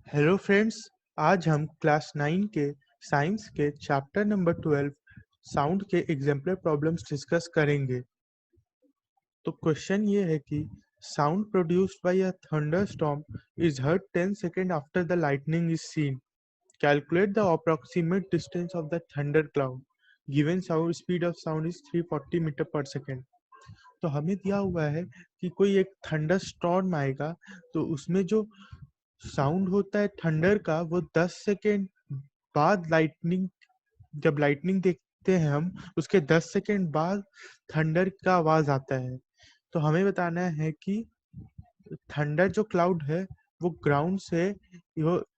Hello friends. आज हम class 9 के साइंस के चैप्टर नंबर 12 साउंड के एग्जाम्पलर प्रॉब्लम्स डिस्कस करेंगे। तो क्वेश्चन ये है कि sound produced by a thunderstorm is heard 10 second after the lightning is seen. Calculate the approximate distance of the thunder cloud. Given sound speed of sound is 340 metre per second. तो हमें दिया हुआ है कि कोई एक थंडर स्टॉर्म आएगा, तो उसमें जो साउंड होता है थंडर का वो 10 सेकेंड बाद लाइटनिंग, जब लाइटनिंग देखते हैं हम उसके 10 सेकेंड बाद थंडर का आवाज आता है। तो हमें बताना है कि थंडर जो क्लाउड है वो ग्राउंड से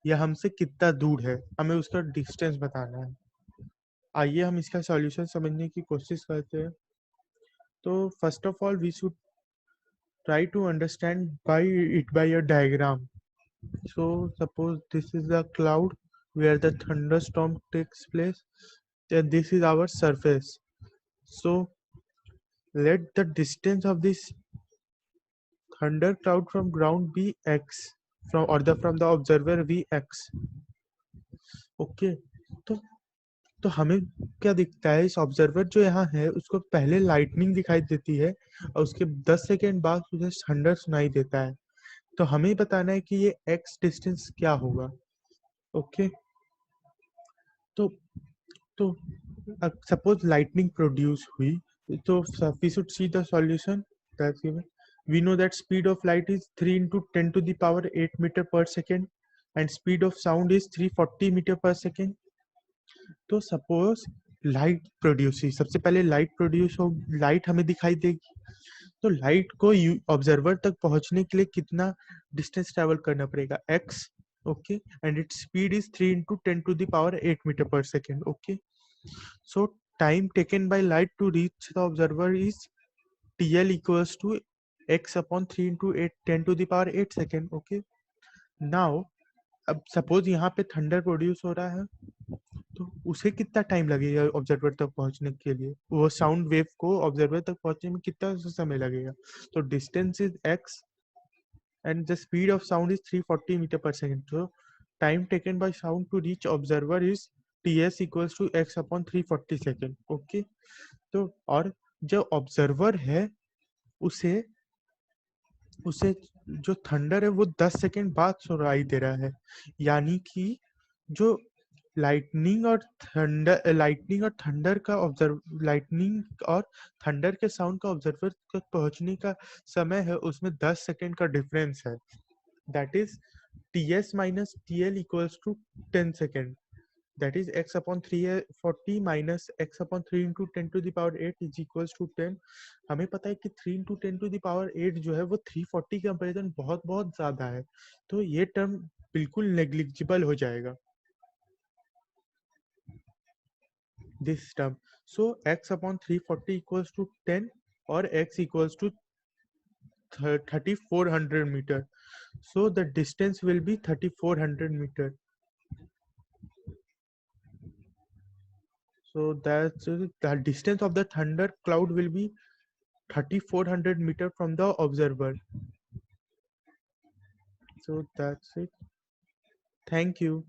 या हमसे कितना दूर है, हमें उसका डिस्टेंस बताना है। आइए हम इसका सॉल्यूशन समझने की कोशिश करते हैं। तो first of all we should try to understand by a diagram. So suppose this is the cloud where the thunderstorm takes place, and this is our surface. So let the distance of this thunder cloud from ground be x, from the observer be x. Okay. तो तो हमें क्या दिखता है, इस observer जो यहाँ है उसको पहले लाइटनिंग दिखाई देती है और उसके 10 सेकेंड बाद उसे थंडर सुनाई देता है। तो हमें बताना है कि ये x डिस्टेंस क्या होगा। ओके। तो तो suppose lightning produce हुई, तो we should see the solution that's given. We know that speed of light is 3 into 10 to the power 8 meter per second and speed of sound is 340 meter per second. तो suppose light produce हुई, सबसे पहले light produce हो, light हमें दिखाई देगी। तो light को ऑब्जर्वर तक पहुंचने के लिए कितना डिस्टेंस ट्रेवल करना पड़ेगा, x। Okay. And its speed is 3 into 10 to the power 8 meter per second. Okay. So time taken by light to reach the observer is TL equals to x upon 3 into 8 10 to the power 8 second. Okay. Now अब suppose यहाँ पे thunder produce हो रहा है, तो उसे कितना time लगेगा ऑब्जर्वर तक पहुंचने के लिए, वो साउंड वेव को ऑब्जर्वर तक पहुंचने में कितना समय लगेगा। तो distance is x and the speed of sound is 340 meter per second. So time taken by sound to reach observer is ts equals to x upon 340 second. Okay. तो और जो ऑब्जर्वर है उसे उसे जो थंडर है वो 10 सेकेंड बाद सुनाई दे रहा है, यानी कि जो लाइटनिंग और थंडर का ऑब्जर्व लाइटनिंग और थंडर के साउंड का ऑब्जर्वर तक पहुंचने का समय है उसमें 10 सेकेंड का डिफरेंस है। That is ts minus tl equals to 10 second. that is x upon 340 minus x upon 3 into 10 to the power 8 is equals to 10। हमें पता है कि 3 into 10 to the power 8 जो है वो 340 के कंपेरिजन बहुत बहुत ज्यादा है, तो ये टर्म बिल्कुल नेग्लिजिबल हो जाएगा, this term. So x upon 340 equals to 10 और x equals to 3400 meter, so the distance will be 3400 meter. So that's the distance of the thunder cloud will be 3400 meter from the observer. So that's it. Thank you.